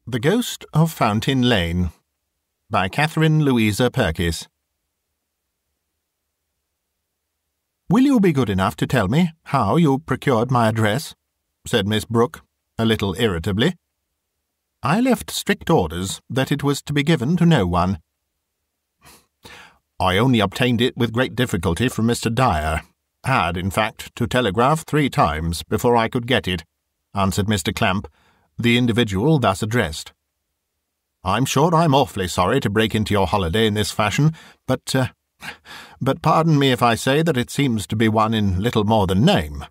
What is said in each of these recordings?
The Ghost of Fountain Lane by Catherine Louisa Pirkis. "Will you be good enough to tell me how you procured my address?" said Miss Brooke, a little irritably. "I left strict orders that it was to be given to no one." "I only obtained it with great difficulty from Mr. Dyer. Had, in fact, to telegraph 3 times before I could get it," answered Mr. Clamp, the individual thus addressed. "I'm sure I'm awfully sorry to break into your holiday in this fashion, but pardon me if I say that it seems to be one in little more than name."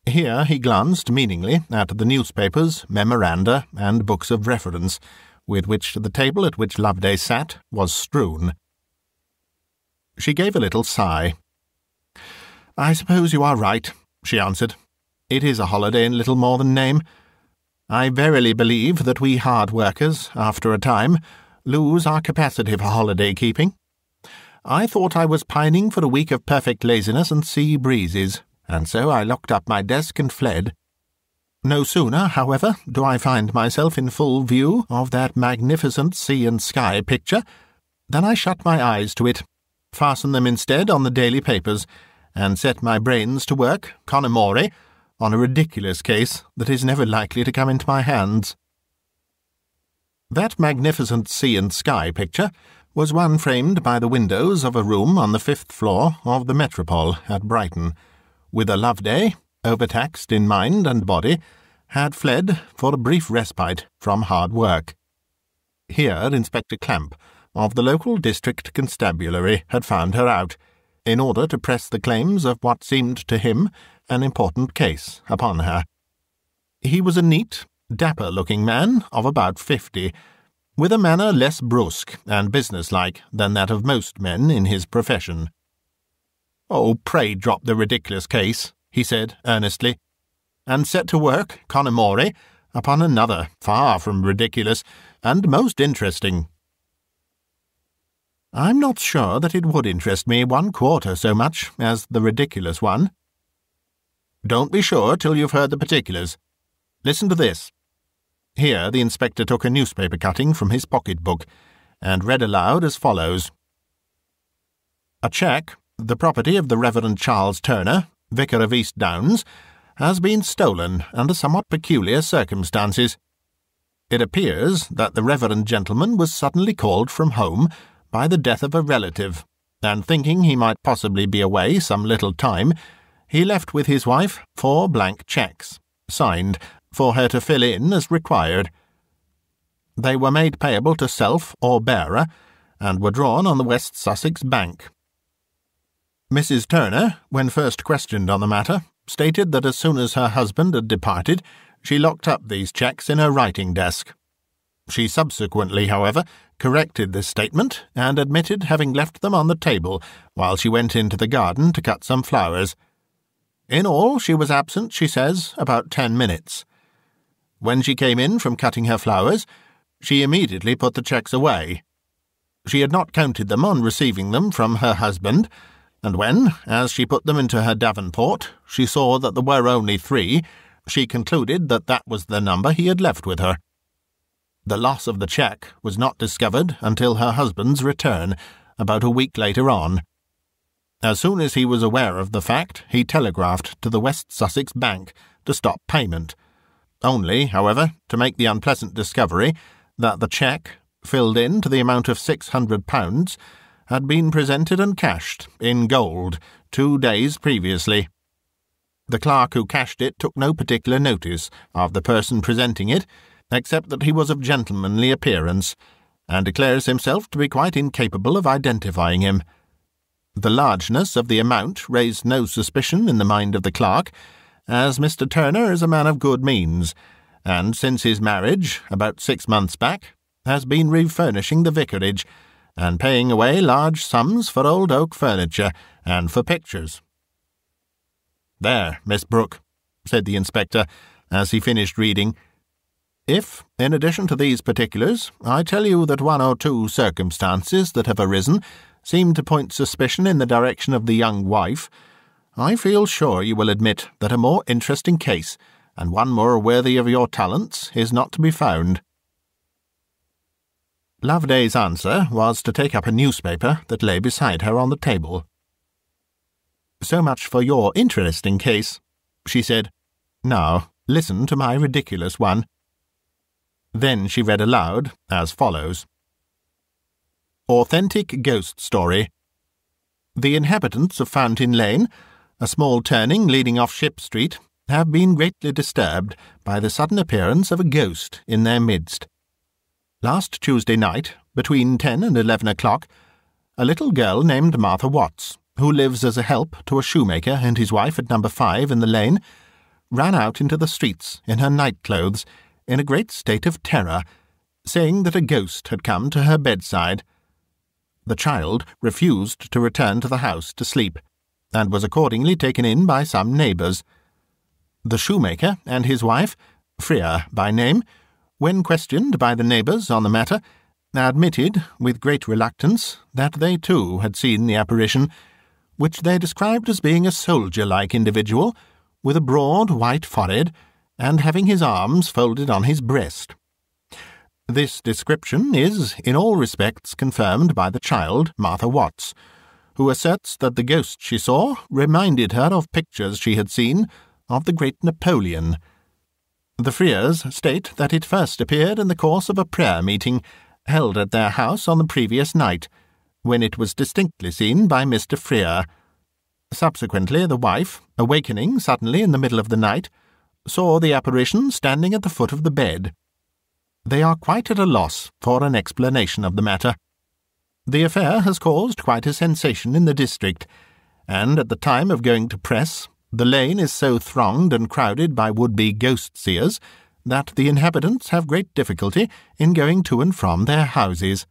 Here he glanced meaningly at the newspapers, memoranda, and books of reference, with which the table at which Loveday sat was strewn. She gave a little sigh. "I suppose you are right," she answered. "It is a holiday in little more than name. I verily believe that we hard workers, after a time, lose our capacity for holiday-keeping. I thought I was pining for a week of perfect laziness and sea breezes, and so I locked up my desk and fled. No sooner, however, do I find myself in full view of that magnificent sea and sky picture, than I shut my eyes to it, fasten them instead on the daily papers, and set my brains to work, con amore, on a ridiculous case that is never likely to come into my hands." That magnificent sea and sky picture was one framed by the windows of a room on the 5th floor of the Metropole at Brighton, whither Loveday, overtaxed in mind and body, had fled for a brief respite from hard work. Here Inspector Clamp, of the local district constabulary, had found her out, in order to press the claims of what seemed to him an important case upon her. He was a neat, dapper-looking man of about 50, with a manner less brusque and businesslike than that of most men in his profession. "Oh, pray drop the ridiculous case," he said earnestly, and set to work, con amore, upon another far from ridiculous and most interesting. "I'm not sure that it would interest me 1/4 so much as the ridiculous one." "Don't be sure till you've heard the particulars. Listen to this." Here the inspector took a newspaper cutting from his pocket-book, and read aloud as follows. "A cheque, the property of the Reverend Charles Turner, Vicar of East Downs, has been stolen under somewhat peculiar circumstances. It appears that the reverend gentleman was suddenly called from home by the death of a relative, and thinking he might possibly be away some little time, he left with his wife 4 blank cheques, signed, for her to fill in as required. They were made payable to self or bearer, and were drawn on the West Sussex Bank. Mrs. Turner, when first questioned on the matter, stated that as soon as her husband had departed, she locked up these cheques in her writing-desk. She subsequently, however, corrected this statement, and admitted having left them on the table while she went into the garden to cut some flowers. In all, she was absent, she says, about 10 minutes. When she came in from cutting her flowers, she immediately put the cheques away. She had not counted them on receiving them from her husband, and when, as she put them into her davenport, she saw that there were only 3, she concluded that that was the number he had left with her. The loss of the cheque was not discovered until her husband's return, about a week later on. As soon as he was aware of the fact, he telegraphed to the West Sussex Bank to stop payment, only, however, to make the unpleasant discovery that the cheque, filled in to the amount of £600, had been presented and cashed, in gold, 2 days previously. The clerk who cashed it took no particular notice of the person presenting it, except that he was of gentlemanly appearance, and declares himself to be quite incapable of identifying him. The largeness of the amount raised no suspicion in the mind of the clerk, as Mr. Turner is a man of good means, and since his marriage, about 6 months back, has been refurnishing the vicarage, and paying away large sums for old oak furniture and for pictures. "There, Miss Brooke," said the inspector, as he finished reading. "If, in addition to these particulars, I tell you that 1 or 2 circumstances that have arisen seem to point suspicion in the direction of the young wife, I feel sure you will admit that a more interesting case, and one more worthy of your talents, is not to be found." Loveday's answer was to take up a newspaper that lay beside her on the table. "So much for your interesting case," she said. "Now, listen to my ridiculous one." Then she read aloud as follows. Authentic Ghost Story. The inhabitants of Fountain Lane, a small turning leading off Ship Street, have been greatly disturbed by the sudden appearance of a ghost in their midst. Last Tuesday night, between 10 and 11 o'clock, a little girl named Martha Watts, who lives as a help to a shoemaker and his wife at number 5 in the lane, ran out into the streets in her night-clothes in a great state of terror, saying that a ghost had come to her bedside. The child refused to return to the house to sleep, and was accordingly taken in by some neighbours. The shoemaker and his wife, Freer by name, when questioned by the neighbours on the matter, admitted, with great reluctance, that they too had seen the apparition, which they described as being a soldier-like individual, with a broad white forehead, and having his arms folded on his breast. This description is, in all respects, confirmed by the child, Martha Watts, who asserts that the ghost she saw reminded her of pictures she had seen of the great Napoleon. The Freers state that it first appeared in the course of a prayer meeting held at their house on the previous night, when it was distinctly seen by Mr. Freer. Subsequently, the wife, awakening suddenly in the middle of the night, saw the apparition standing at the foot of the bed. They are quite at a loss for an explanation of the matter. The affair has caused quite a sensation in the district, and at the time of going to press, the lane is so thronged and crowded by would-be ghost-seers that the inhabitants have great difficulty in going to and from their houses.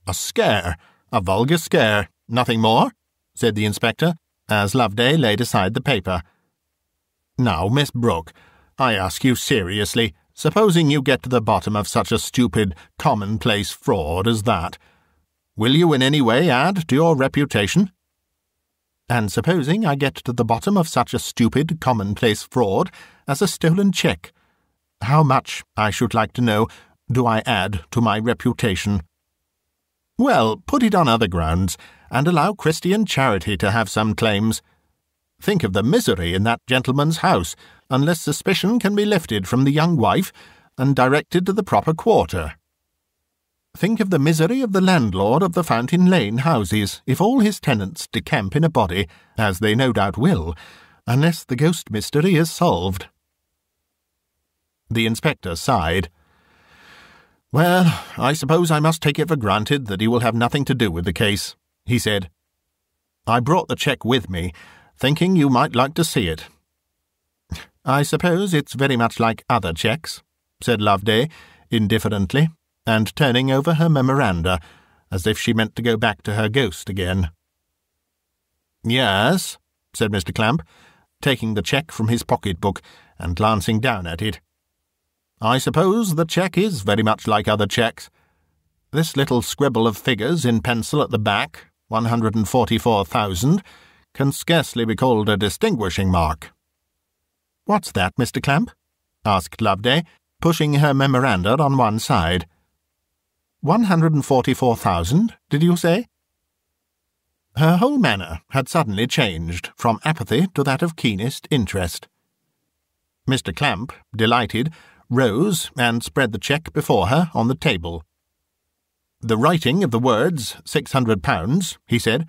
"A scare, a vulgar scare, nothing more," said the inspector, as Loveday laid aside the paper. "Now, Miss Brooke, I ask you seriously, supposing you get to the bottom of such a stupid, commonplace fraud as that, will you in any way add to your reputation?" "And supposing I get to the bottom of such a stupid, commonplace fraud as a stolen cheque, how much, I should like to know, do I add to my reputation?" "Well, put it on other grounds, and allow Christian charity to have some claims. Think of the misery in that gentleman's house, unless suspicion can be lifted from the young wife and directed to the proper quarter. Think of the misery of the landlord of the Fountain Lane houses if all his tenants decamp in a body, as they no doubt will, unless the ghost mystery is solved." The inspector sighed. "Well, I suppose I must take it for granted that he will have nothing to do with the case," he said. "I brought the cheque with me, thinking you might like to see it." "I suppose it's very much like other cheques," said Loveday, indifferently, and turning over her memoranda, as if she meant to go back to her ghost again. "Yes," said Mr. Clamp, taking the cheque from his pocket-book and glancing down at it. "I suppose the cheque is very much like other cheques. This little scribble of figures in pencil at the back, 144,000, can scarcely be called a distinguishing mark." "What's that, Mr. Clamp?" asked Loveday, pushing her memoranda on one side. 144,000, did you say?" Her whole manner had suddenly changed from apathy to that of keenest interest. Mr. Clamp, delighted, rose and spread the cheque before her on the table. "The writing of the words £600, he said,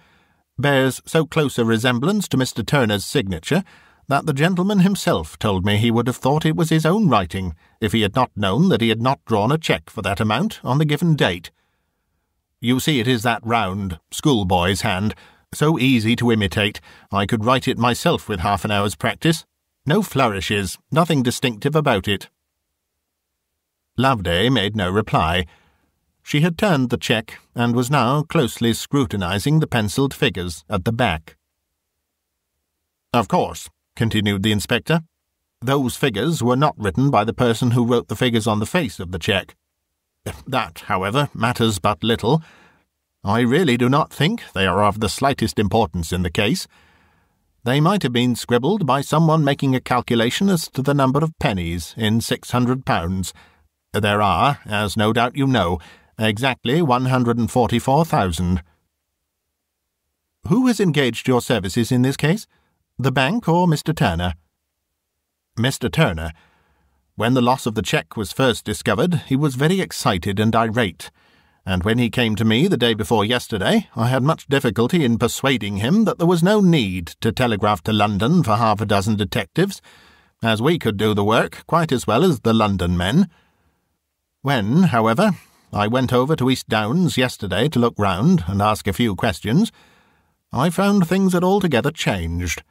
bears so close a resemblance to Mr. Turner's signature that the gentleman himself told me he would have thought it was his own writing if he had not known that he had not drawn a cheque for that amount on the given date. You see, it is that round, schoolboy's hand, so easy to imitate, I could write it myself with half an hour's practice. No flourishes, nothing distinctive about it." Loveday made no reply. She had turned the cheque and was now closely scrutinizing the pencilled figures at the back. "Of course," continued the inspector, "those figures were not written by the person who wrote the figures on the face of the cheque. That, however, matters but little. I really do not think they are of the slightest importance in the case. They might have been scribbled by someone making a calculation as to the number of pennies in £600, There are, as no doubt you know, exactly 144,000. Who has engaged your services in this case? The bank or Mr. Turner? Mr. Turner. When the loss of the cheque was first discovered, he was very excited and irate, and when he came to me the day before yesterday, I had much difficulty in persuading him that there was no need to telegraph to London for half a dozen detectives, as we could do the work quite as well as the London men. When, however, I went over to East Downs yesterday to look round and ask a few questions, I found things had altogether changed.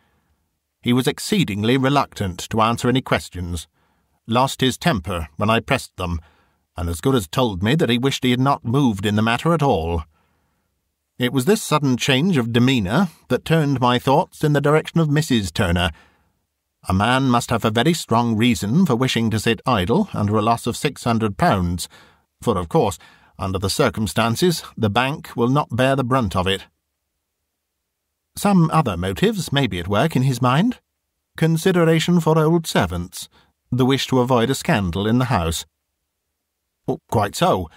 He was exceedingly reluctant to answer any questions, lost his temper when I pressed them, and as good as told me that he wished he had not moved in the matter at all. It was this sudden change of demeanour that turned my thoughts in the direction of Mrs. Turner. A man must have a very strong reason for wishing to sit idle under a loss of £600, for, of course, under the circumstances, the bank will not bear the brunt of it. Some other motives may be at work in his mind. Consideration for old servants, the wish to avoid a scandal in the house. Oh, quite so.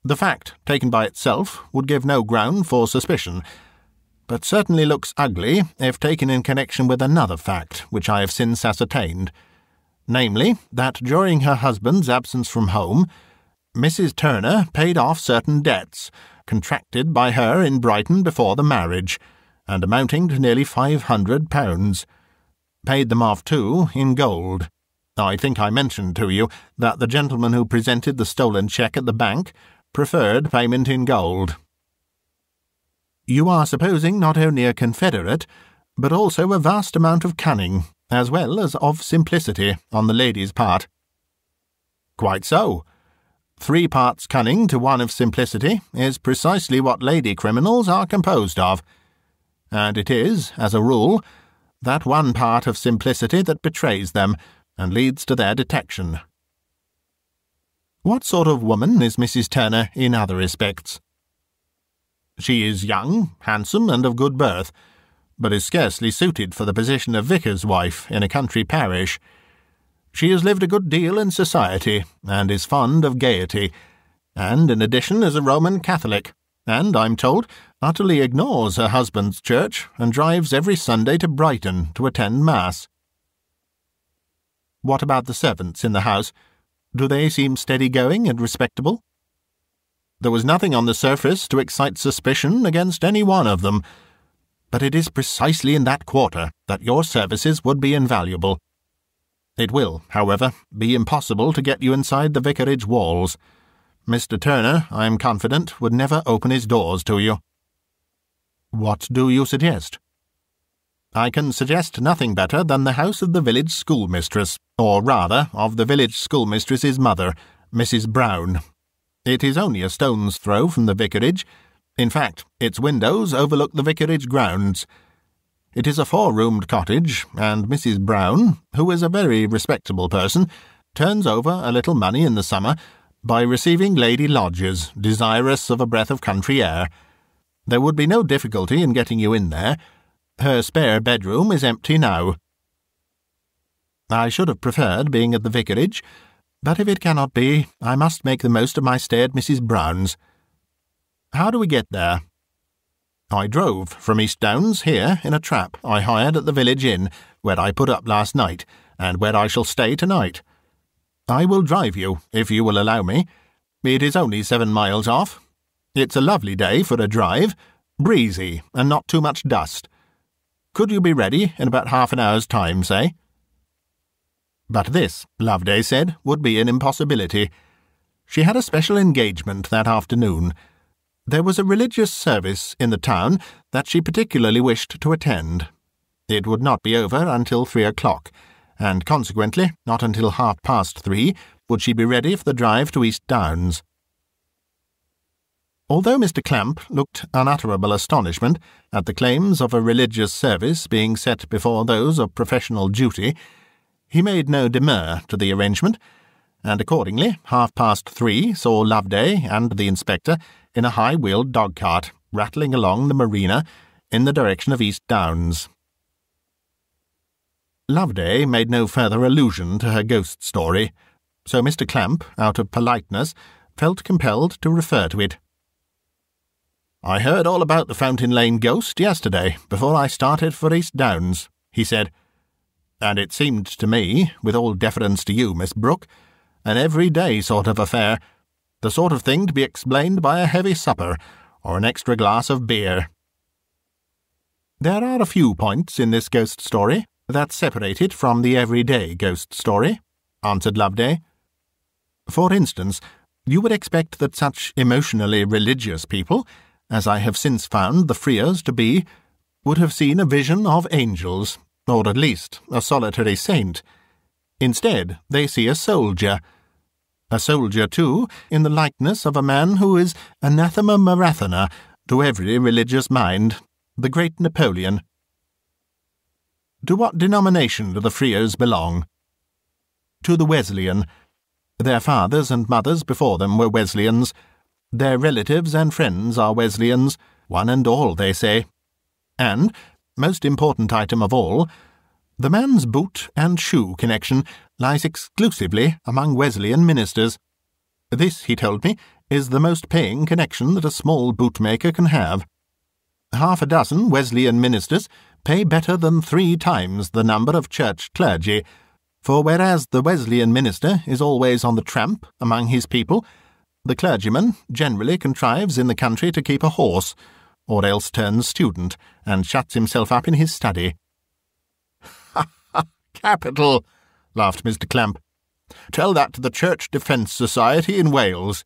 The fact, taken by itself, would give no ground for suspicion, but certainly looks ugly if taken in connection with another fact which I have since ascertained, namely, that during her husband's absence from home, Mrs. Turner paid off certain debts contracted by her in Brighton before the marriage, and amounting to nearly £500. Paid them off, too, in gold. I think I mentioned to you that the gentleman who presented the stolen cheque at the bank preferred payment in gold. You are supposing not only a confederate, but also a vast amount of cunning, as well as of simplicity, on the lady's part. Quite so. 3 parts cunning to 1 of simplicity is precisely what lady criminals are composed of, and it is, as a rule, that 1 part of simplicity that betrays them and leads to their detection. What sort of woman is Mrs. Turner in other respects? She is young, handsome, and of good birth, but is scarcely suited for the position of vicar's wife in a country parish. She has lived a good deal in society, and is fond of gaiety, and in addition is a Roman Catholic, and, I'm told, utterly ignores her husband's church and drives every Sunday to Brighton to attend Mass. What about the servants in the house? Do they seem steady-going and respectable? There was nothing on the surface to excite suspicion against any one of them, but it is precisely in that quarter that your services would be invaluable. It will, however, be impossible to get you inside the vicarage walls. Mr. Turner, I am confident, would never open his doors to you. What do you suggest? I can suggest nothing better than the house of the village schoolmistress, or rather, of the village schoolmistress's mother, Mrs. Brown. It is only a stone's throw from the vicarage. In fact, its windows overlook the vicarage grounds. It is a 4-roomed cottage, and Mrs. Brown, who is a very respectable person, turns over a little money in the summer by receiving lady lodgers desirous of a breath of country air. There would be no difficulty in getting you in there. Her spare bedroom is empty now. I should have preferred being at the vicarage, but if it cannot be, I must make the most of my stay at Mrs. Brown's. How do we get there? I drove from East Downs here in a trap I hired at the village inn, where I put up last night, and where I shall stay tonight. I will drive you, if you will allow me. It is only 7 miles off. It's a lovely day for a drive, breezy, and not too much dust. Could you be ready in about half an hour's time, say? But this, Loveday said, would be an impossibility. She had a special engagement that afternoon. There was a religious service in the town that she particularly wished to attend. It would not be over until 3 o'clock, and consequently not until 3:30 would she be ready for the drive to East Downs. Although Mr. Clamp looked unutterable astonishment at the claims of a religious service being set before those of professional duty, he made no demur to the arrangement, and accordingly 3:30 saw Loveday and the inspector in a high-wheeled dog-cart rattling along the marina in the direction of East Downs. Loveday made no further allusion to her ghost story, so Mr. Clamp, out of politeness, felt compelled to refer to it. "I heard all about the Fountain Lane ghost yesterday, before I started for East Downs," he said, "and it seemed to me, with all deference to you, Miss Brooke, an everyday sort of affair, the sort of thing to be explained by a heavy supper, or an extra glass of beer." "There are a few points in this ghost story that separate it from the everyday ghost story," answered Loveday. "For instance, you would expect that such emotionally religious people, as I have since found the Freers to be, would have seen a vision of angels, or at least a solitary saint. Instead, they see a soldier, too, in the likeness of a man who is anathema marathona to every religious mind, the great Napoleon." "To what denomination do the Freers belong?" "To the Wesleyan. Their fathers and mothers before them were Wesleyans. Their relatives and friends are Wesleyans, one and all, they say. And, most important item of all, the man's boot and shoe connection lies exclusively among Wesleyan ministers. This, he told me, is the most paying connection that a small bootmaker can have. Half a dozen Wesleyan ministers pay better than 3 times the number of church clergy, for whereas the Wesleyan minister is always on the tramp among his people, the clergyman generally contrives in the country to keep a horse, or else turns student and shuts himself up in his study." "Ha, ha, capital!" laughed Mr. Clamp. "Tell that to the Church Defence Society in Wales.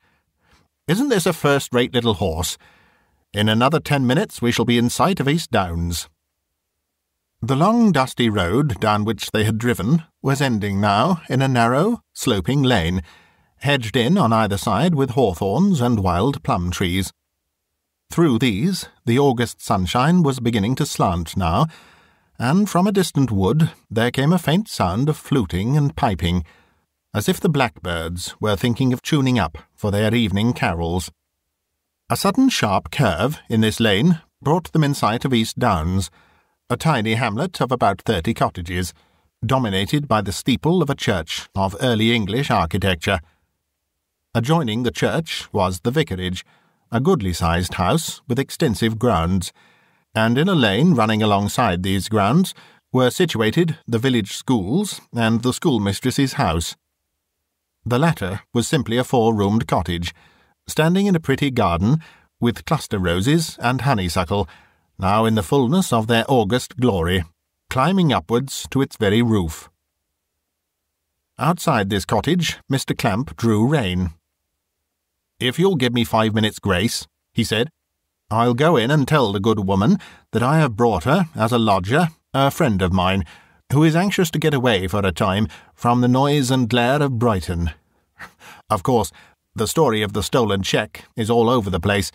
Isn't this a first-rate little horse? In another 10 minutes we shall be in sight of East Downs." The long dusty road down which they had driven was ending now in a narrow, sloping lane, hedged in on either side with hawthorns and wild plum trees. Through these the August sunshine was beginning to slant now, and from a distant wood there came a faint sound of fluting and piping, as if the blackbirds were thinking of tuning up for their evening carols. A sudden sharp curve in this lane brought them in sight of East Downs, a tiny hamlet of about 30 cottages, dominated by the steeple of a church of early English architecture. Adjoining the church was the vicarage, a goodly-sized house with extensive grounds, and in a lane running alongside these grounds were situated the village schools and the schoolmistress's house. The latter was simply a 4-roomed cottage, standing in a pretty garden with cluster roses and honeysuckle, now in the fullness of their August glory, climbing upwards to its very roof. Outside this cottage Mr. Clamp drew rein. "If you'll give me 5 minutes' grace," he said, "I'll go in and tell the good woman that I have brought her, as a lodger, a friend of mine, who is anxious to get away for a time from the noise and glare of Brighton. Of course, the story of the stolen cheque is all over the place,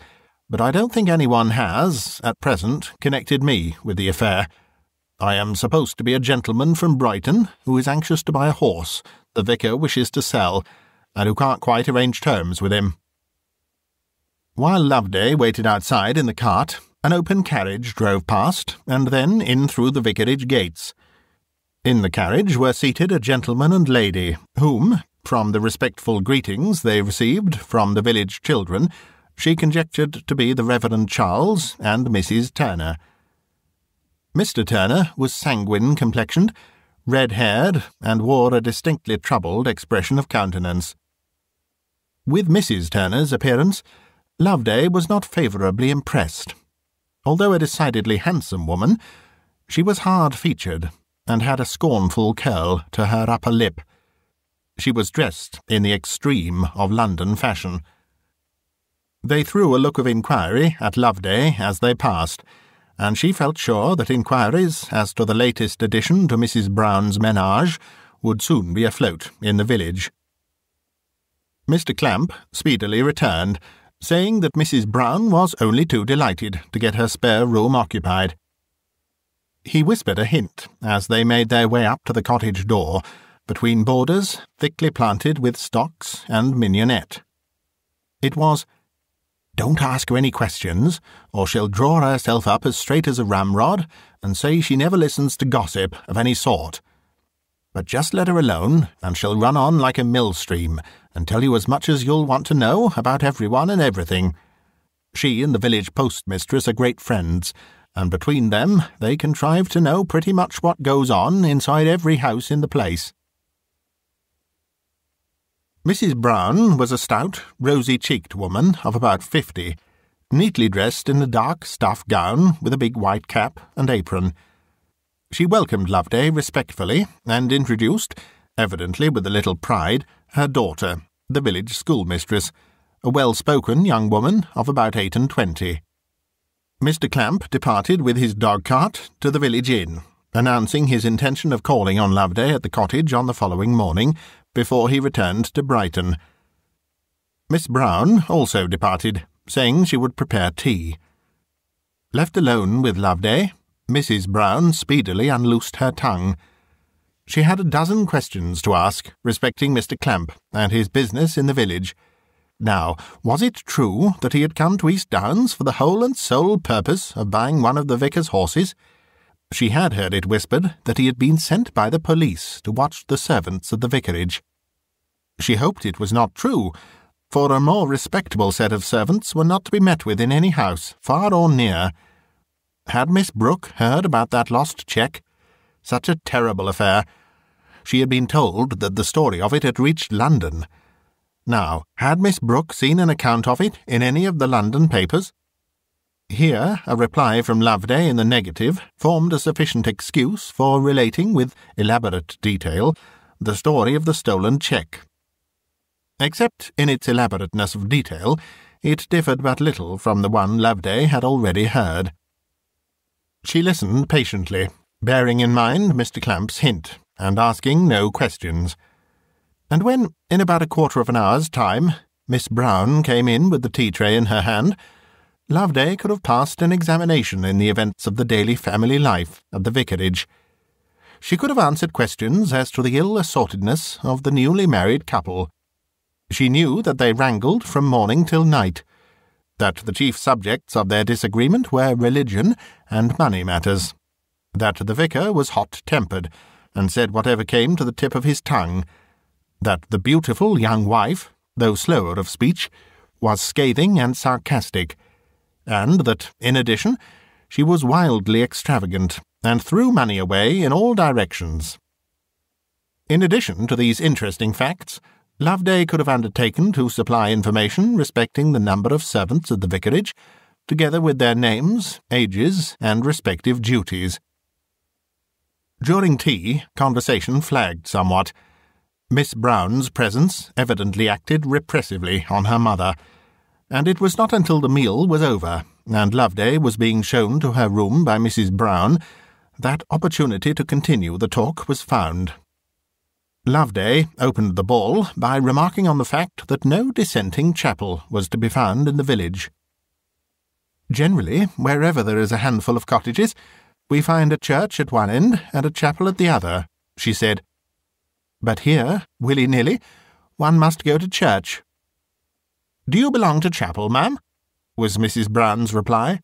but I don't think anyone has, at present, connected me with the affair. I am supposed to be a gentleman from Brighton who is anxious to buy a horse the vicar wishes to sell, and who can't quite arrange terms with him." While Loveday waited outside in the cart, an open carriage drove past, and then in through the vicarage gates. In the carriage were seated a gentleman and lady, whom, from the respectful greetings they received from the village children, she conjectured to be the Reverend Charles and Mrs. Turner. Mr. Turner was sanguine-complexioned, red-haired, and wore a distinctly troubled expression of countenance. With Mrs. Turner's appearance, Loveday was not favourably impressed. Although a decidedly handsome woman, she was hard-featured, and had a scornful curl to her upper lip. She was dressed in the extreme of London fashion. They threw a look of inquiry at Loveday as they passed, and she felt sure that inquiries as to the latest addition to Mrs. Brown's ménage would soon be afloat in the village. Mr. Clamp speedily returned, saying that Mrs. Brown was only too delighted to get her spare room occupied. He whispered a hint as they made their way up to the cottage door, between borders thickly planted with stocks and mignonette. It was, "Don't ask her any questions, or she'll draw herself up as straight as a ramrod and say she never listens to gossip of any sort." But just let her alone, and she'll run on like a mill-stream, and tell you as much as you'll want to know about everyone and everything. She and the village postmistress are great friends, and between them they contrive to know pretty much what goes on inside every house in the place." Mrs. Brown was a stout, rosy-cheeked woman of about 50, neatly dressed in a dark stuff gown with a big white cap and apron. She welcomed Loveday respectfully and introduced, evidently with a little pride, her daughter, the village schoolmistress, a well-spoken young woman of about 28. Mr. Clamp departed with his dog-cart to the village inn, announcing his intention of calling on Loveday at the cottage on the following morning, before he returned to Brighton. Miss Brown also departed, saying she would prepare tea. Left alone with Loveday, Mrs. Brown speedily unloosed her tongue. She had a dozen questions to ask respecting Mr. Clamp and his business in the village. Now, was it true that he had come to East Downs for the whole and sole purpose of buying one of the vicar's horses? She had heard it whispered that he had been sent by the police to watch the servants of the vicarage. She hoped it was not true, for a more respectable set of servants were not to be met with in any house, far or near. Had Miss Brooke heard about that lost cheque? Such a terrible affair. She had been told that the story of it had reached London. Now, had Miss Brooke seen an account of it in any of the London papers? Here, a reply from Loveday in the negative formed a sufficient excuse for relating with elaborate detail the story of the stolen cheque. Except in its elaborateness of detail, it differed but little from the one Loveday had already heard. She listened patiently, bearing in mind Mr. Clamp's hint, and asking no questions. And when, in about a quarter of an hour's time, Miss Brown came in with the tea-tray in her hand, Loveday could have passed an examination in the events of the daily family life at the vicarage. She could have answered questions as to the ill-assortedness of the newly married couple. She knew that they wrangled from morning till night, that the chief subjects of their disagreement were religion and money matters, that the vicar was hot-tempered, and said whatever came to the tip of his tongue, that the beautiful young wife, though slower of speech, was scathing and sarcastic, and that, in addition, she was wildly extravagant, and threw money away in all directions. In addition to these interesting facts, Loveday could have undertaken to supply information respecting the number of servants at the vicarage, together with their names, ages, and respective duties. During tea, conversation flagged somewhat. Miss Brown's presence evidently acted repressively on her mother, and it was not until the meal was over, and Loveday was being shown to her room by Mrs. Brown, that opportunity to continue the talk was found. Loveday opened the ball by remarking on the fact that no dissenting chapel was to be found in the village. "Generally, wherever there is a handful of cottages, we find a church at one end and a chapel at the other," she said. "But here, willy-nilly, one must go to church." "Do you belong to chapel, ma'am?" was Mrs. Brown's reply.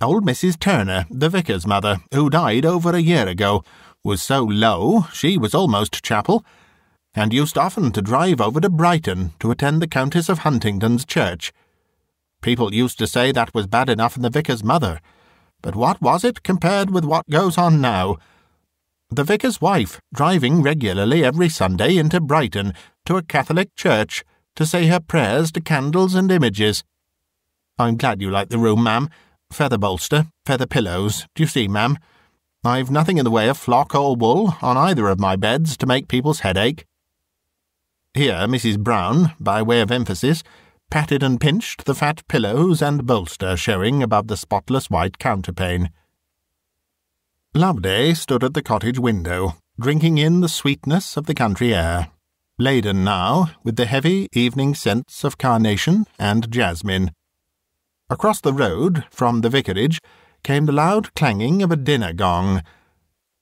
"Old Mrs. Turner, the vicar's mother, who died over a year ago, was so low she was almost chapel, and used often to drive over to Brighton to attend the Countess of Huntingdon's church. People used to say that was bad enough in the vicar's mother, but what was it compared with what goes on now? The vicar's wife driving regularly every Sunday into Brighton to a Catholic church to say her prayers to candles and images. I'm glad you like the room, ma'am. Feather bolster, feather pillows, do you see, ma'am? I've nothing in the way of flock or wool on either of my beds to make people's head ache." Here Mrs. Brown, by way of emphasis, patted and pinched the fat pillows and bolster showing above the spotless white counterpane. Loveday stood at the cottage window, drinking in the sweetness of the country air, laden now with the heavy evening scents of carnation and jasmine. Across the road, from the vicarage, came the loud clanging of a dinner gong,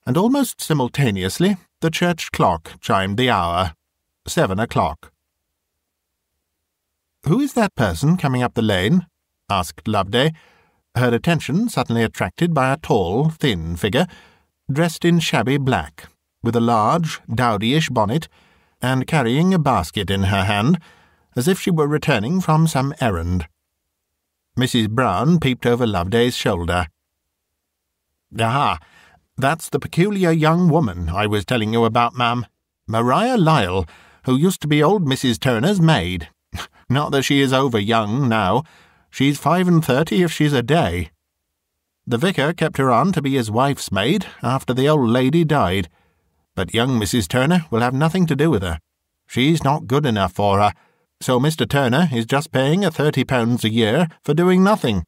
and almost simultaneously the church clock chimed the hour, 7 o'clock. "Who is that person coming up the lane?" asked Loveday, her attention suddenly attracted by a tall, thin figure, dressed in shabby black, with a large, dowdyish bonnet, and carrying a basket in her hand, as if she were returning from some errand. Mrs. Brown peeped over Loveday's shoulder. "Ah, that's the peculiar young woman I was telling you about, ma'am. Mariah Lyle, who used to be old Mrs. Turner's maid. Not that she is over young now. She's 35 if she's a day. The vicar kept her on to be his wife's maid after the old lady died. But young Mrs. Turner will have nothing to do with her. She's not good enough for her, so Mr. Turner is just paying her £30 a year for doing nothing.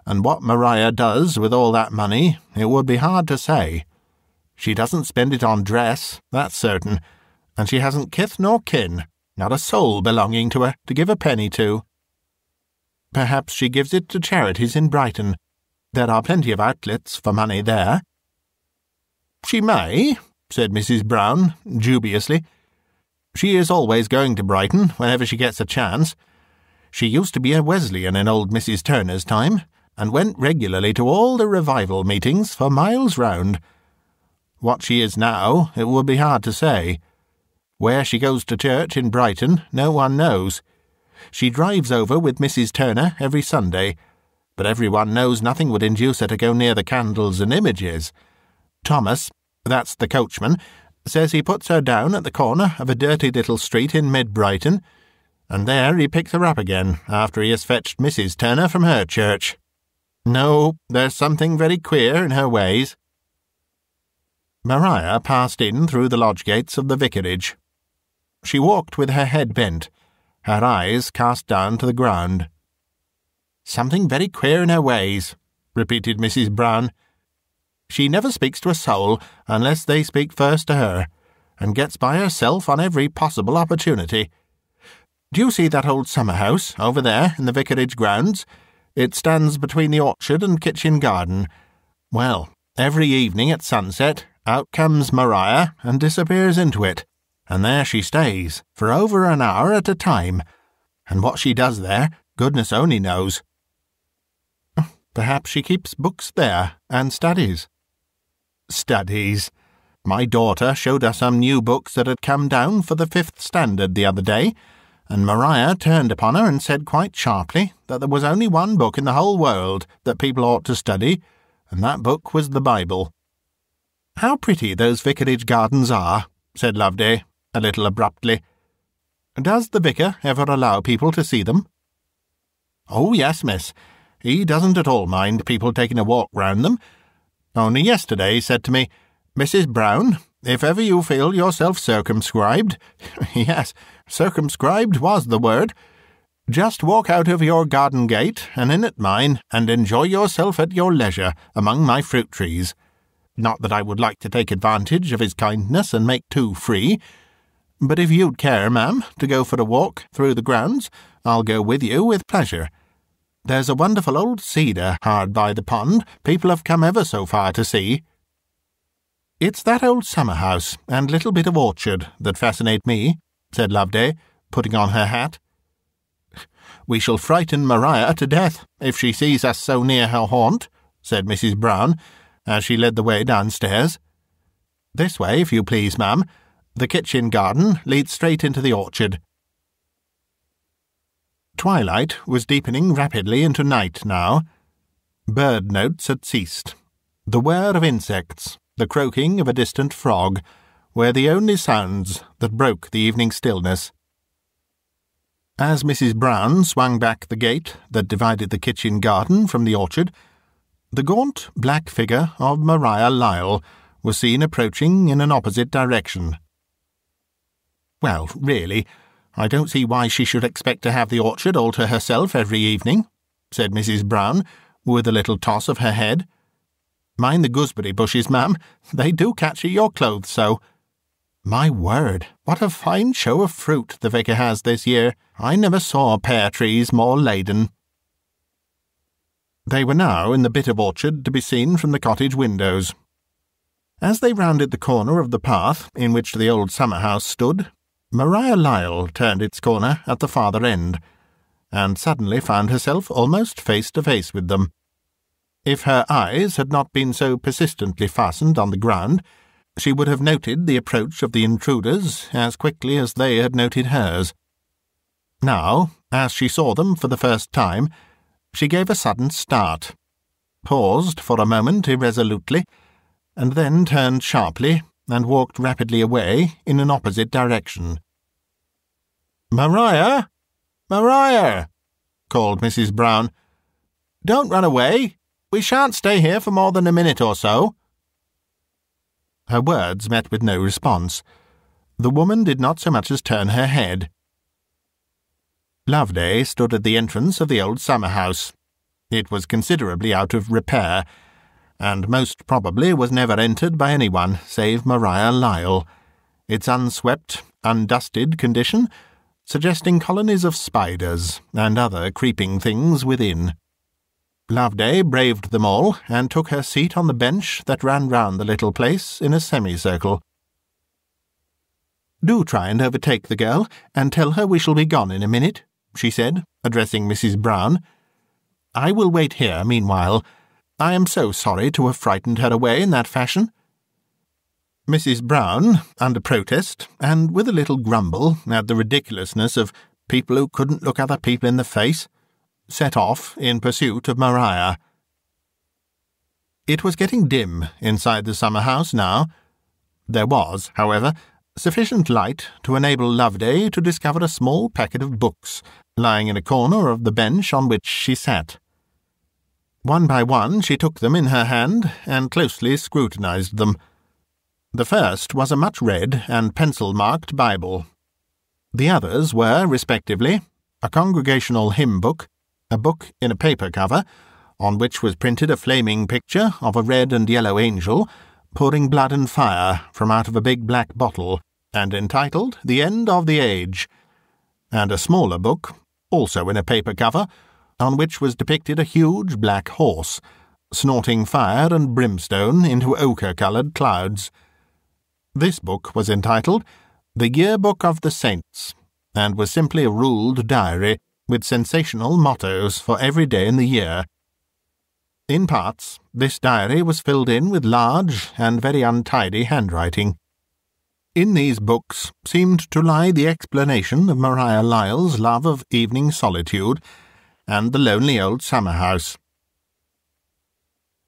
And what Mariah does with all that money, it would be hard to say. She doesn't spend it on dress, that's certain, and she hasn't kith nor kin, not a soul belonging to her to give a penny to. Perhaps she gives it to charities in Brighton. There are plenty of outlets for money there." "She may," said Mrs. Brown, dubiously. "She is always going to Brighton whenever she gets a chance. She used to be a Wesleyan in old Mrs. Turner's time, and went regularly to all the revival meetings for miles round. What she is now, it would be hard to say. Where she goes to church in Brighton, no one knows. She drives over with Mrs. Turner every Sunday, but everyone knows nothing would induce her to go near the candles and images. Thomas, that's the coachman, says he puts her down at the corner of a dirty little street in mid-Brighton, and there he picks her up again after he has fetched Mrs. Turner from her church. No, there's something very queer in her ways." Mariah passed in through the lodge gates of the vicarage. She walked with her head bent, her eyes cast down to the ground. "Something very queer in her ways," repeated Mrs. Brown. "She never speaks to a soul unless they speak first to her, and gets by herself on every possible opportunity. Do you see that old summer-house over there in the vicarage grounds? It stands between the orchard and kitchen garden. Well, every evening at sunset, out comes Mariah and disappears into it, and there she stays for over an hour at a time, and what she does there, goodness only knows. Perhaps she keeps books there and studies." "Studies. My daughter showed us some new books that had come down for the 5th standard the other day, and Mariah turned upon her and said quite sharply that there was only one book in the whole world that people ought to study, and that book was the Bible." "How pretty those vicarage gardens are," said Loveday, a little abruptly. "Does the vicar ever allow people to see them?" "Oh, yes, miss. He doesn't at all mind people taking a walk round them. Only yesterday he said to me, 'Mrs. Brown, if ever you feel yourself circumscribed,' yes, circumscribed was the word, 'just walk out of your garden gate and in at mine, and enjoy yourself at your leisure among my fruit trees.' Not that I would like to take advantage of his kindness and make too free, but if you'd care, ma'am, to go for a walk through the grounds, I'll go with you with pleasure. There's a wonderful old cedar hard by the pond people have come ever so far to see." "It's that old summer-house and little bit of orchard that fascinate me," said Loveday, putting on her hat. "We shall frighten Mariah to death if she sees us so near her haunt," said Mrs. Brown, as she led the way downstairs. "This way, if you please, ma'am. The kitchen garden leads straight into the orchard." Twilight was deepening rapidly into night now. Bird notes had ceased. The whir of insects, the croaking of a distant frog, were the only sounds that broke the evening stillness. As Mrs. Brown swung back the gate that divided the kitchen garden from the orchard, the gaunt black figure of Mariah Lyle was seen approaching in an opposite direction. "Well, really, I don't see why she should expect to have the orchard all to herself every evening," said Mrs. Brown, with a little toss of her head. "Mind the gooseberry bushes, ma'am. They do catch at your clothes so. My word, what a fine show of fruit the vicar has this year. I never saw pear trees more laden." They were now in the bit of orchard to be seen from the cottage windows. As they rounded the corner of the path in which the old summer-house stood, Mariah Lyle turned its corner at the farther end, and suddenly found herself almost face to face with them. If her eyes had not been so persistently fastened on the ground, She would have noted the approach of the intruders as quickly as they had noted hers. Now, as she saw them for the first time, she gave a sudden start, paused for a moment irresolutely, and then turned sharply and walked rapidly away in an opposite direction. "Mariah! Mariah!" called Mrs. Brown. "Don't run away. We shan't stay here for more than a minute or so." Her words met with no response. The woman did not so much as turn her head. Loveday stood at the entrance of the old summer-house. It was considerably out of repair, and most probably was never entered by anyone save Mariah Lyle, its unswept, undusted condition suggesting colonies of spiders and other creeping things within. Loveday braved them all and took her seat on the bench that ran round the little place in a semicircle. "Do try and overtake the girl, and tell her we shall be gone in a minute," she said, addressing Mrs. Brown. "I will wait here meanwhile. I am so sorry to have frightened her away in that fashion." Mrs. Brown, under protest, and with a little grumble at the ridiculousness of people who couldn't look other people in the face, set off in pursuit of Mariah. It was getting dim inside the summer-house now. There was, however, sufficient light to enable Loveday to discover a small packet of books lying in a corner of the bench on which she sat. One by one she took them in her hand and closely scrutinized them. The first was a much-read and pencil-marked Bible. The others were, respectively, a congregational hymn book, a book in a paper cover, on which was printed a flaming picture of a red and yellow angel pouring blood and fire from out of a big black bottle, and entitled The End of the Age, and a smaller book, also in a paper cover, on which was depicted a huge black horse, snorting fire and brimstone into ochre-coloured clouds. This book was entitled The Yearbook of the Saints, and was simply a ruled diary with sensational mottos for every day in the year. In parts, this diary was filled in with large and very untidy handwriting. In these books seemed to lie the explanation of Mariah Lyle's love of evening solitude and the lonely old summer-house.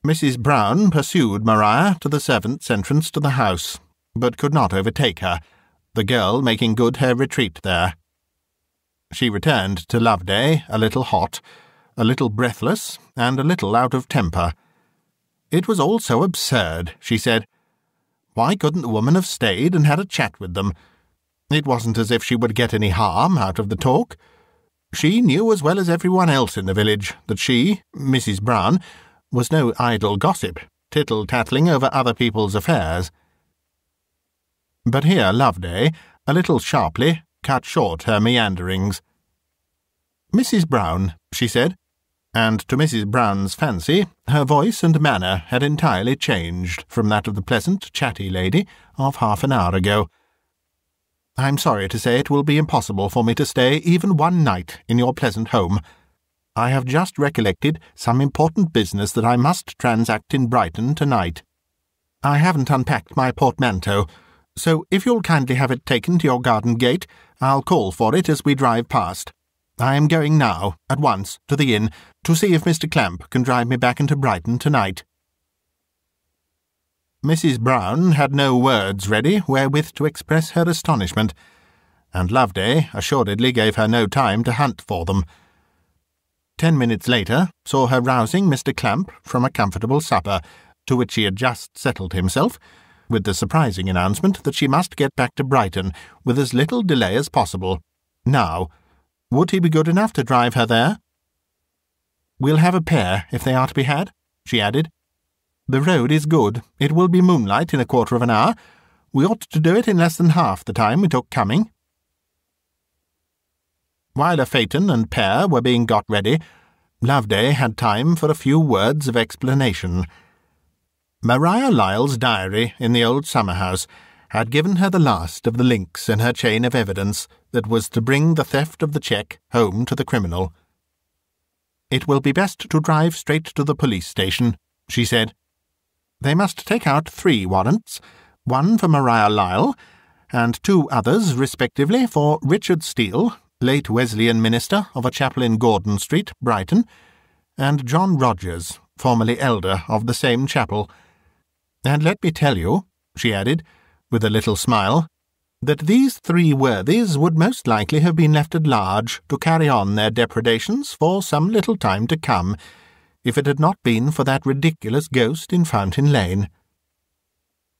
Mrs. Brown pursued Mariah to the servants' entrance to the house, but could not overtake her, the girl making good her retreat there. She returned to Loveday a little hot, a little breathless, and a little out of temper. It was all so absurd, she said. Why couldn't the woman have stayed and had a chat with them? It wasn't as if she would get any harm out of the talk. She knew as well as everyone else in the village that she, Mrs. Brown, was no idle gossip, tittle-tattling over other people's affairs. But here Loveday, a little sharply, cut short her meanderings. "Mrs. Brown," she said, and to Mrs. Brown's fancy her voice and manner had entirely changed from that of the pleasant, chatty lady of half an hour ago. "I'm sorry to say it will be impossible for me to stay even one night in your pleasant home. I have just recollected some important business that I must transact in Brighton tonight. I haven't unpacked my portmanteau, so if you'll kindly have it taken to your garden gate, I'll call for it as we drive past. I am going now, at once, to the inn, to see if Mr. Clamp can drive me back into Brighton tonight." Mrs. Brown had no words ready wherewith to express her astonishment, and Loveday assuredly gave her no time to hunt for them. 10 minutes later saw her rousing Mr. Clamp from a comfortable supper, to which he had just settled himself, with the surprising announcement that she must get back to Brighton with as little delay as possible. Now, would he be good enough to drive her there? "We'll have a pair, if they are to be had," she added. "The road is good. It will be moonlight in a quarter of an hour. We ought to do it in less than half the time we took coming." While a phaeton and pair were being got ready, Loveday had time for a few words of explanation. Mariah Lyle's diary in the old summer-house had given her the last of the links in her chain of evidence that was to bring the theft of the cheque home to the criminal. "It will be best to drive straight to the police station," she said. "They must take out 3 warrants, one for Mariah Lyle, and 2 others, respectively, for Richard Steele, late Wesleyan minister of a chapel in Gordon Street, Brighton, and John Rogers, formerly elder of the same chapel. And let me tell you," she added, with a little smile, "that these 3 worthies would most likely have been left at large to carry on their depredations for some little time to come, if it had not been for that ridiculous ghost in Fountain Lane."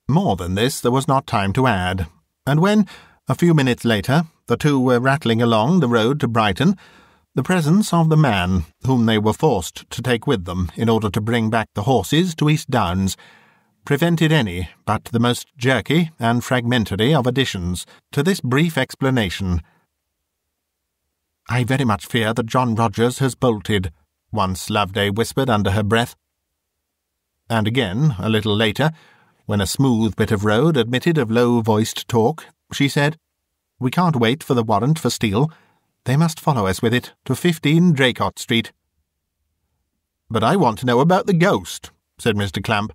More than this there was not time to add, and when, a few minutes later, the 2 were rattling along the road to Brighton, the presence of the man, whom they were forced to take with them in order to bring back the horses to East Downs, prevented any but the most jerky and fragmentary of additions to this brief explanation. "I very much fear that John Rogers has bolted," once Loveday whispered under her breath. And again, a little later, when a smooth bit of road admitted of low-voiced talk, she said, "We can't wait for the warrant for Steele. They must follow us with it to 15 Draycott Street." "But I want to know about the ghost," said Mr. Clamp.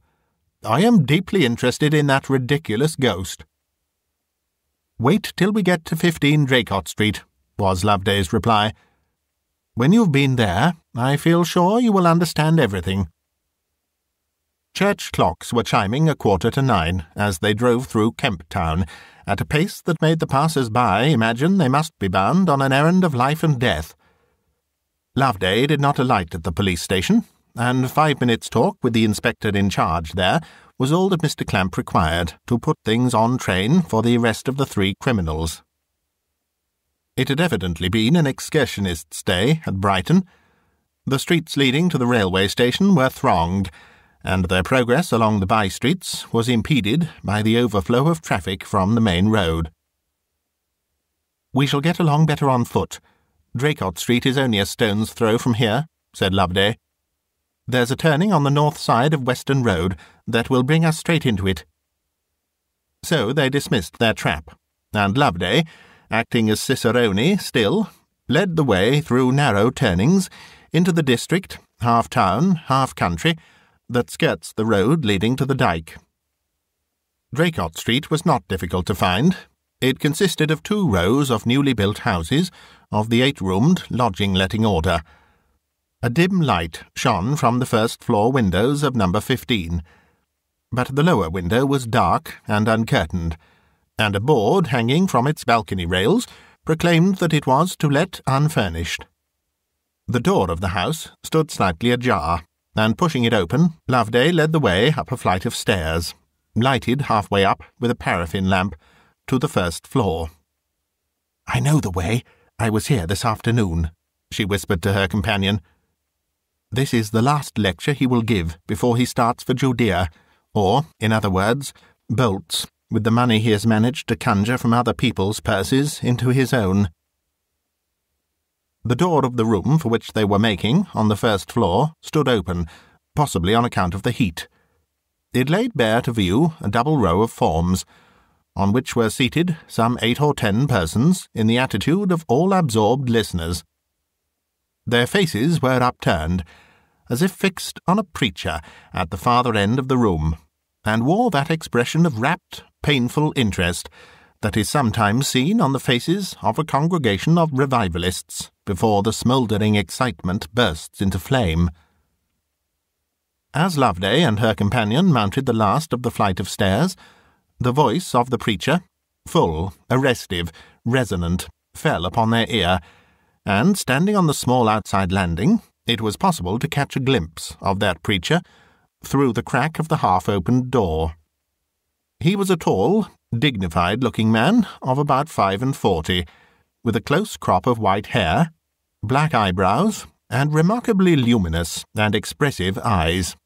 "I am deeply interested in that ridiculous ghost." "Wait till we get to 15 Draycott Street," was Loveday's reply. "When you've been there, I feel sure you will understand everything." Church clocks were chiming 9:15 as they drove through Kemp Town, at a pace that made the passers-by imagine they must be bound on an errand of life and death. Loveday did not alight at the police station, and 5 minutes' talk with the inspector in charge there was all that Mr. Clamp required to put things on train for the arrest of the 3 criminals. It had evidently been an excursionist's day at Brighton. The streets leading to the railway station were thronged, and their progress along the by-streets was impeded by the overflow of traffic from the main road. "We shall get along better on foot. Draycott Street is only a stone's throw from here," said Loveday. "There's a turning on the north side of Western Road that will bring us straight into it." So they dismissed their trap, and Loveday, acting as cicerone still, led the way through narrow turnings into the district, half town, half country, that skirts the road leading to the dyke. Draycott Street was not difficult to find. It consisted of 2 rows of newly built houses of the 8-roomed lodging-letting order. A dim light shone from the first-floor windows of number 15, but the lower window was dark and uncurtained, and a board hanging from its balcony rails proclaimed that it was to let unfurnished. The door of the house stood slightly ajar, and pushing it open, Loveday led the way up a flight of stairs, lighted halfway up with a paraffin lamp, to the first floor. "I know the way. I was here this afternoon," she whispered to her companion. "This is the last lecture he will give before he starts for Judea, or, in other words, bolts, with the money he has managed to conjure from other people's purses into his own." The door of the room for which they were making, on the first floor, stood open, possibly on account of the heat. It laid bare to view a double row of forms, on which were seated some 8 or 10 persons in the attitude of all-absorbed listeners. Their faces were upturned, as if fixed on a preacher at the farther end of the room, and wore that expression of rapt, painful interest that is sometimes seen on the faces of a congregation of revivalists before the smouldering excitement bursts into flame. As Loveday and her companion mounted the last of the flight of stairs, the voice of the preacher, full, arrestive, resonant, fell upon their ear, and, standing on the small outside landing, it was possible to catch a glimpse of that preacher through the crack of the half-opened door. He was a tall, dignified-looking man of about 45, with a close crop of white hair, black eyebrows, and remarkably luminous and expressive eyes.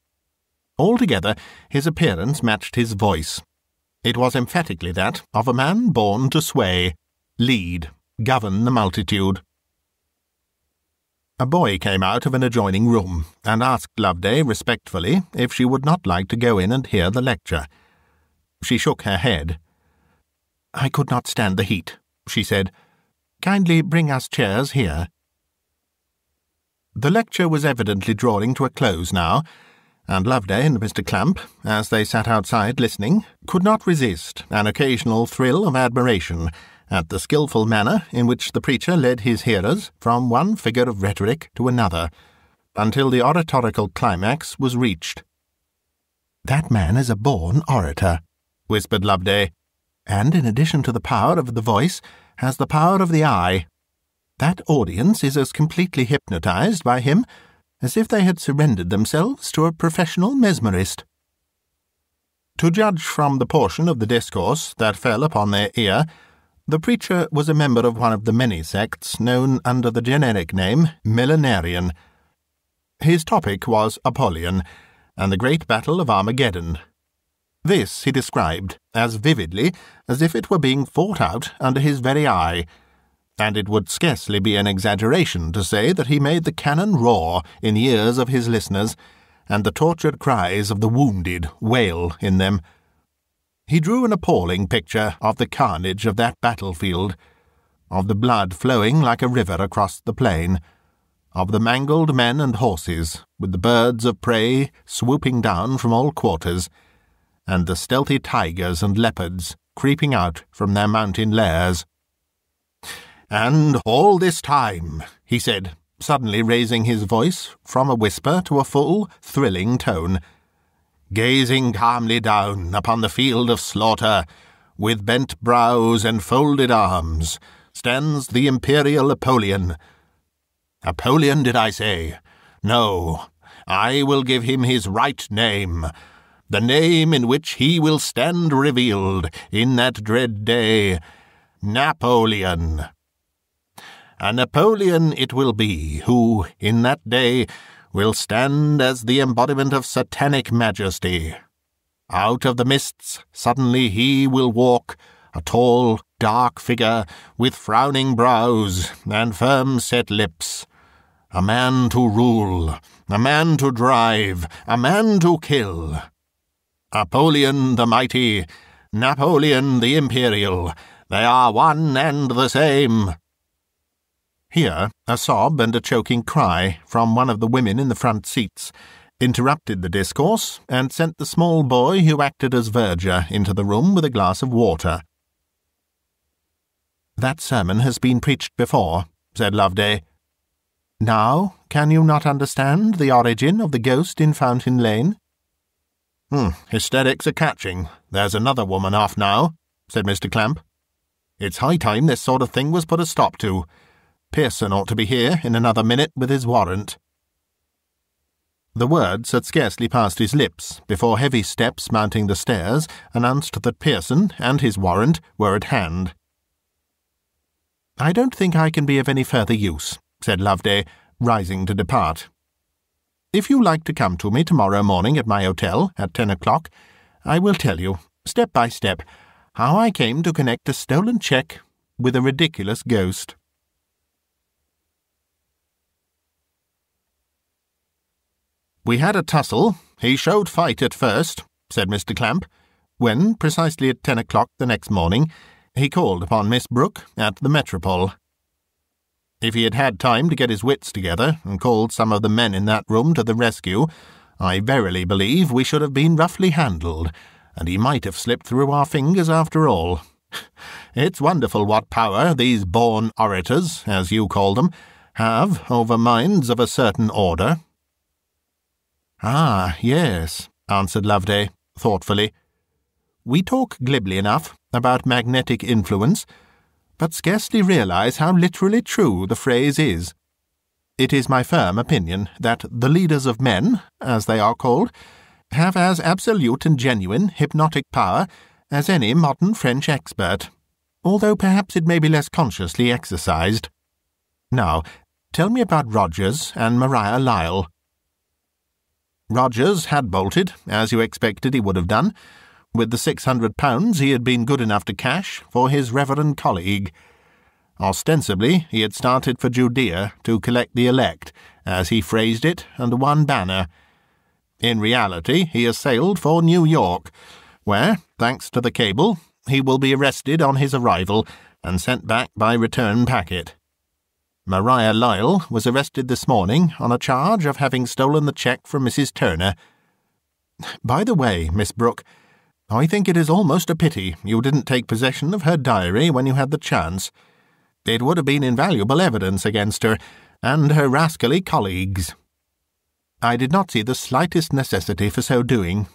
Altogether, his appearance matched his voice. It was emphatically that of a man born to sway, lead, govern the multitude. A boy came out of an adjoining room and asked Loveday respectfully if she would not like to go in and hear the lecture. She shook her head. "I could not stand the heat," she said. "Kindly bring us chairs here." The lecture was evidently drawing to a close now, and Loveday and Mr. Clamp, as they sat outside listening, could not resist an occasional thrill of admiration at the skilful manner in which the preacher led his hearers from one figure of rhetoric to another, until the oratorical climax was reached. "That man is a born orator," whispered Loveday, "and in addition to the power of the voice, has the power of the eye. That audience is as completely hypnotized by him as if they had surrendered themselves to a professional mesmerist." To judge from the portion of the discourse that fell upon their ear, the preacher was a member of one of the many sects known under the generic name Millenarian. His topic was Apollyon, and the great battle of Armageddon. This he described as vividly as if it were being fought out under his very eye, and it would scarcely be an exaggeration to say that he made the cannon roar in the ears of his listeners, and the tortured cries of the wounded wail in them. He drew an appalling picture of the carnage of that battlefield, of the blood flowing like a river across the plain, of the mangled men and horses, with the birds of prey swooping down from all quarters, and the stealthy tigers and leopards creeping out from their mountain lairs. "And all this time," he said, suddenly raising his voice from a whisper to a full, thrilling tone, "gazing calmly down upon the field of slaughter, with bent brows and folded arms, stands the imperial Apollyon. Apollyon, did I say? No, I will give him his right name, the name in which he will stand revealed in that dread day, Napoleon. A Napoleon it will be who, in that day, will stand as the embodiment of satanic majesty. Out of the mists suddenly he will walk, a tall, dark figure, with frowning brows and firm-set lips. A man to rule, a man to drive, a man to kill. Apollyon the mighty, Napoleon the imperial, they are one and the same." Here a sob and a choking cry from one of the women in the front seats interrupted the discourse and sent the small boy who acted as verger into the room with a glass of water. "That sermon has been preached before," said Loveday. "Now can you not understand the origin of the ghost in Fountain Lane?" Hysterics are catching. There's another woman off now," said Mr. Clamp. "It's high time this sort of thing was put a stop to. Pearson ought to be here in another minute with his warrant." The words had scarcely passed his lips before heavy steps mounting the stairs announced that Pearson and his warrant were at hand. "I don't think I can be of any further use," said Loveday, rising to depart. "If you like to come to me tomorrow morning at my hotel at 10 o'clock, I will tell you, step by step, how I came to connect a stolen cheque with a ridiculous ghost." "We had a tussle. He showed fight at first," said Mr. Clamp, when, precisely at 10 o'clock the next morning, he called upon Miss Brooke at the Metropole. If he had had time to get his wits together and called some of the men in that room to the rescue, I verily believe we should have been roughly handled, and he might have slipped through our fingers after all. It's wonderful what power these born orators, as you call them, have over minds of a certain order." "Ah, yes," answered Loveday, thoughtfully. "We talk glibly enough about magnetic influence, but scarcely realize how literally true the phrase is. It is my firm opinion that the leaders of men, as they are called, have as absolute and genuine hypnotic power as any modern French expert, although perhaps it may be less consciously exercised. Now, tell me about Rogers and Mariah Lyle." "Rogers had bolted, as you expected he would have done, with the £600 he had been good enough to cash for his reverend colleague. Ostensibly, he had started for Judea to collect the elect, as he phrased it, under one banner. In reality, he has sailed for New York, where, thanks to the cable, he will be arrested on his arrival and sent back by return packet. Mariah Lyle was arrested this morning on a charge of having stolen the cheque from Mrs. Turner. By the way, Miss Brooke, I think it is almost a pity you didn't take possession of her diary when you had the chance. It would have been invaluable evidence against her and her rascally colleagues." "I did not see the slightest necessity for so doing.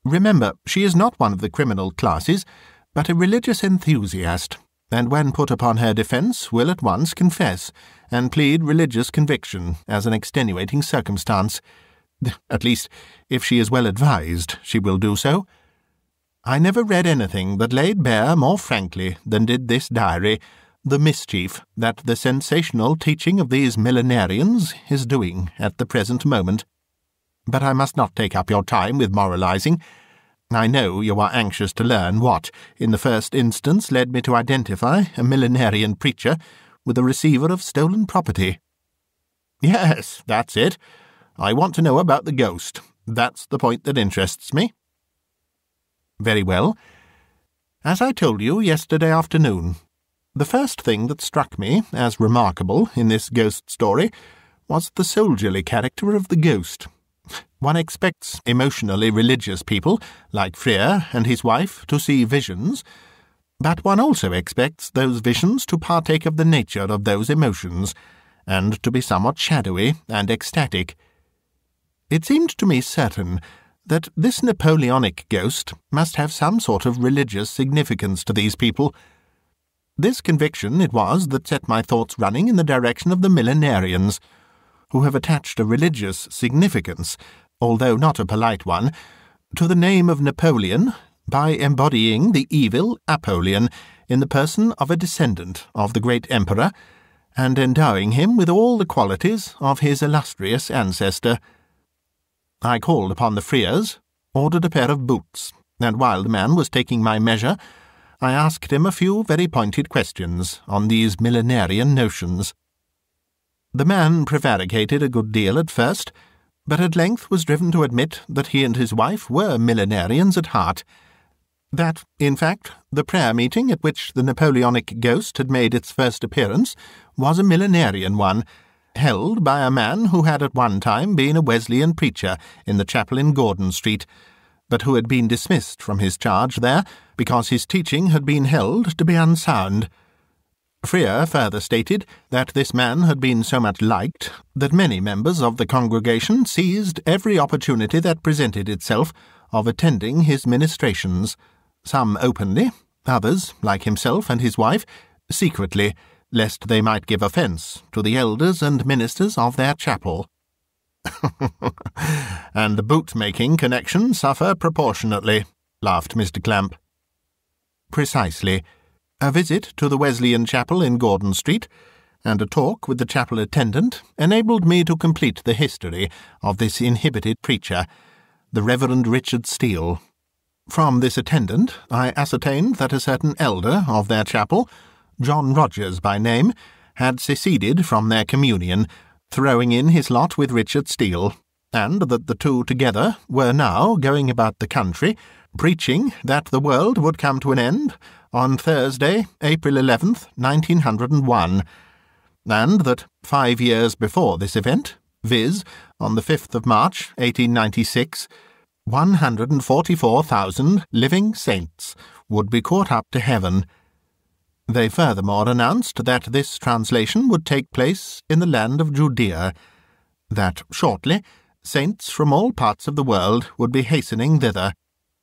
Remember, she is not one of the criminal classes, but a religious enthusiast, and when put upon her defence will at once confess and plead religious conviction as an extenuating circumstance. At least, if she is well advised, she will do so. I never read anything that laid bare more frankly than did this diary the mischief that the sensational teaching of these millenarians is doing at the present moment. But I must not take up your time with moralizing. I know you are anxious to learn what, in the first instance, led me to identify a millenarian preacher with a receiver of stolen property." "Yes, that's it. I want to know about the ghost. That's the point that interests me." "Very well. As I told you yesterday afternoon, the first thing that struck me as remarkable in this ghost story was the soldierly character of the ghost. One expects emotionally religious people, like Frere and his wife, to see visions, but one also expects those visions to partake of the nature of those emotions, and to be somewhat shadowy and ecstatic. It seemed to me certain that this Napoleonic ghost must have some sort of religious significance to these people. This conviction it was that set my thoughts running in the direction of the millenarians, who have attached a religious significance, although not a polite one, to the name of Napoleon by embodying the evil Apollyon in the person of a descendant of the great emperor, and endowing him with all the qualities of his illustrious ancestor. I called upon the Freres, ordered a pair of boots, and while the man was taking my measure, I asked him a few very pointed questions on these millenarian notions. The man prevaricated a good deal at first, but at length was driven to admit that he and his wife were millenarians at heart, that, in fact, the prayer meeting at which the Napoleonic ghost had made its first appearance was a millenarian one, held by a man who had at one time been a Wesleyan preacher in the chapel in Gordon Street, but who had been dismissed from his charge there because his teaching had been held to be unsound. Frere further stated that this man had been so much liked that many members of the congregation seized every opportunity that presented itself of attending his ministrations, some openly, others, like himself and his wife, secretly, lest they might give offence to the elders and ministers of their chapel. "And the boot-making connection suffer proportionately," laughed Mr. Clamp. "Precisely. A visit to the Wesleyan chapel in Gordon Street, and a talk with the chapel attendant, enabled me to complete the history of this inhibited preacher, the Reverend Richard Steele. From this attendant I ascertained that a certain elder of their chapel, John Rogers by name, had seceded from their communion, throwing in his lot with Richard Steele, and that the two together were now going about the country, preaching that the world would come to an end on Thursday, April 11th, 1901, and that 5 years before this event, viz., on the 5th of March, 1896, 144,000 living saints would be caught up to heaven. They furthermore announced that this translation would take place in the land of Judea, that shortly saints from all parts of the world would be hastening thither,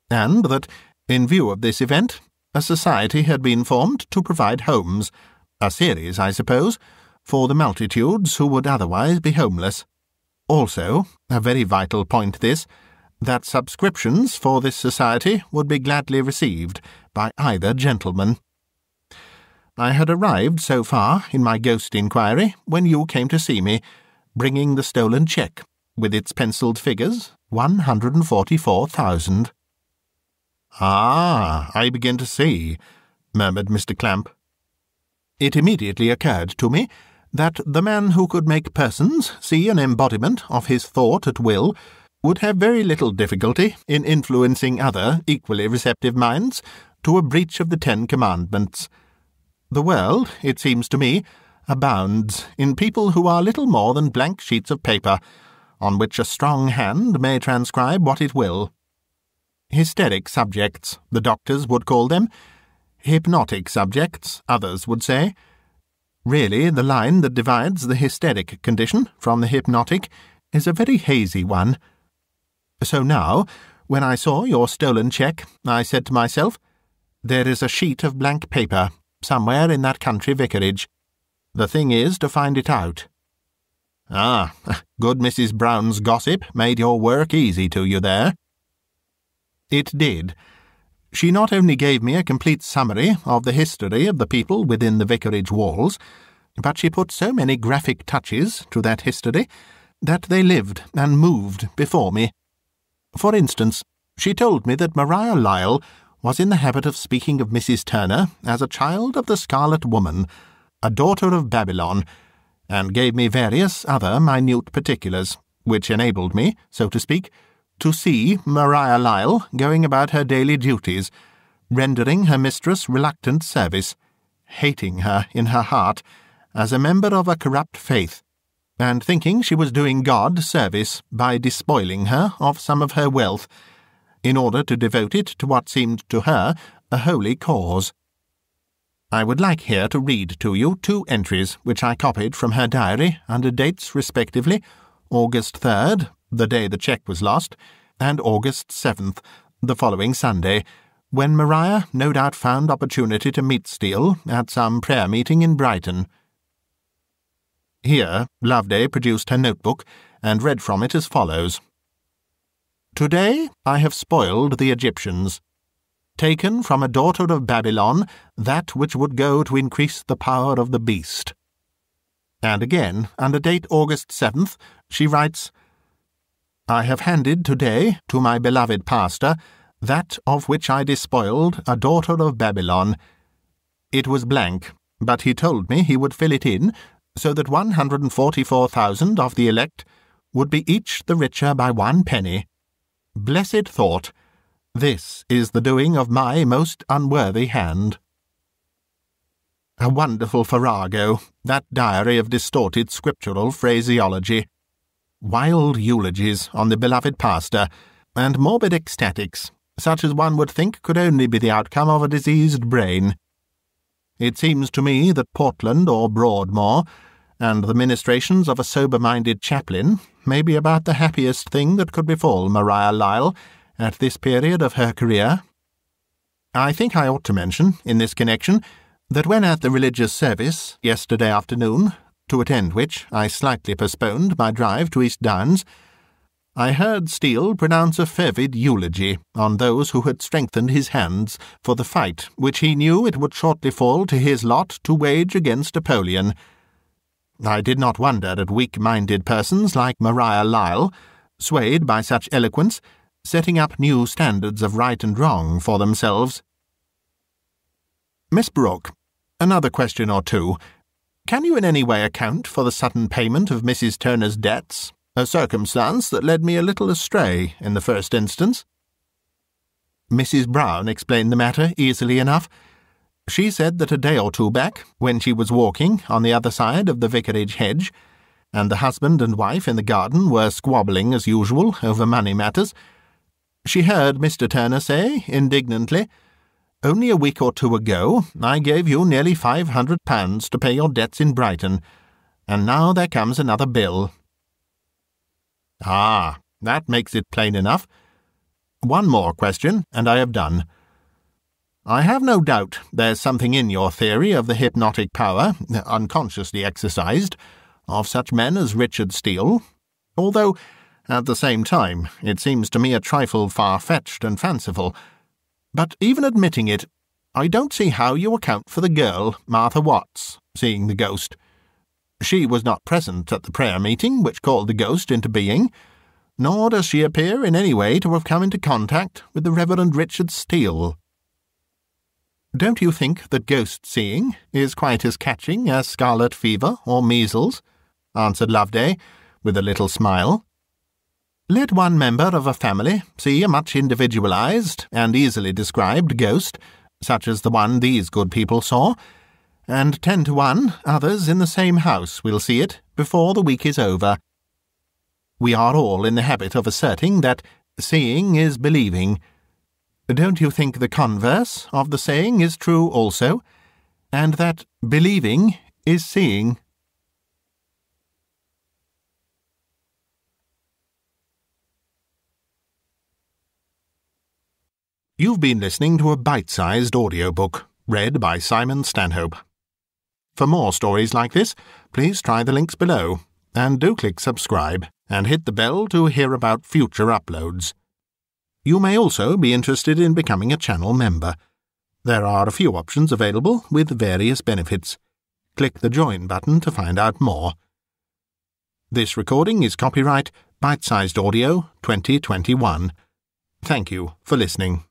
and that, in view of this event, a society had been formed to provide homes, a series, I suppose, for the multitudes who would otherwise be homeless. Also, a very vital point this, that subscriptions for this society would be gladly received by either gentleman. I had arrived so far in my ghost inquiry when you came to see me, bringing the stolen cheque, with its pencilled figures, 144,000. "Ah, I begin to see," murmured Mr. Clamp. It immediately occurred to me that the man who could make persons see an embodiment of his thought at will would have very little difficulty in influencing other equally receptive minds to a breach of the 10 Commandments. The world, it seems to me, abounds in people who are little more than blank sheets of paper, on which a strong hand may transcribe what it will, Hysteric subjects, the doctors would call them. Hypnotic subjects, others would say. Really, the line that divides the hysteric condition from the hypnotic is a very hazy one. So now, when I saw your stolen cheque, I said to myself, there is a sheet of blank paper somewhere in that country vicarage. The thing is to find it out. Ah, good Mrs. Brown's gossip made your work easy to you there. It did. She not only gave me a complete summary of the history of the people within the vicarage walls, but she put so many graphic touches to that history that they lived and moved before me. For instance, she told me that Mariah Lyle was in the habit of speaking of Mrs. Turner as a child of the Scarlet Woman, a daughter of Babylon, and gave me various other minute particulars, which enabled me, so to speak, to see Mariah Lyle going about her daily duties, rendering her mistress reluctant service, hating her in her heart as a member of a corrupt faith, and thinking she was doing God service by despoiling her of some of her wealth, in order to devote it to what seemed to her a holy cause. I would like here to read to you 2 entries which I copied from her diary under dates respectively August 3rd, the day the cheque was lost, and August 7th, the following Sunday, when Mariah no doubt found opportunity to meet Steele at some prayer meeting in Brighton. Here Loveday produced her notebook and read from it as follows. Today I have spoiled the Egyptians. Taken from a daughter of Babylon that which would go to increase the power of the beast. And again, under date August 7th, she writes, I have handed today to my beloved pastor that of which I despoiled a daughter of Babylon. It was blank, but he told me he would fill it in so that 144,000 of the elect would be each the richer by 1 penny. Blessed thought! This is the doing of my most unworthy hand. A wonderful farrago, that diary of distorted scriptural phraseology. Wild eulogies on the beloved pastor, and morbid ecstatics, such as one would think could only be the outcome of a diseased brain. It seems to me that Portland or Broadmoor, and the ministrations of a sober-minded chaplain, may be about the happiest thing that could befall Mariah Lyle at this period of her career. I think I ought to mention, in this connection, that when at the religious service yesterday afternoon, to attend which I slightly postponed my drive to East Downs, I heard Steele pronounce a fervid eulogy on those who had strengthened his hands for the fight which he knew it would shortly fall to his lot to wage against Napoleon. I did not wonder at weak-minded persons like Mariah Lyle, swayed by such eloquence, setting up new standards of right and wrong for themselves. Miss Brooke, another question or 2. Can you in any way account for the sudden payment of Mrs. Turner's debts, a circumstance that led me a little astray in the first instance? Mrs. Brown explained the matter easily enough. She said that a day or 2 back, when she was walking on the other side of the vicarage hedge, and the husband and wife in the garden were squabbling as usual over money matters, she heard Mr. Turner say, indignantly, Only a week or 2 ago I gave you nearly £500 to pay your debts in Brighton, and now there comes another bill. Ah, that makes it plain enough. 1 more question, and I have done. I have no doubt there's something in your theory of the hypnotic power, unconsciously exercised, of such men as Richard Steele, although, at the same time, it seems to me a trifle far-fetched and fanciful. But even admitting it, I don't see how you account for the girl, Martha Watts, seeing the ghost. She was not present at the prayer meeting which called the ghost into being, nor does she appear in any way to have come into contact with the Reverend Richard Steele. Don't you think that ghost-seeing is quite as catching as scarlet fever or measles? Answered Loveday, with a little smile. Let one member of a family see a much individualized and easily described ghost, such as the one these good people saw, and 10 to 1 others in the same house will see it before the week is over. We are all in the habit of asserting that seeing is believing, Don't you think the converse of the saying is true also, and that believing is seeing? You've been listening to a bite-sized audiobook, read by Simon Stanhope. For more stories like this, please try the links below, and do click subscribe, and hit the bell to hear about future uploads. You may also be interested in becoming a channel member. There are a few options available with various benefits. Click the Join button to find out more. This recording is copyright Bitesized Audio 2021. Thank you for listening.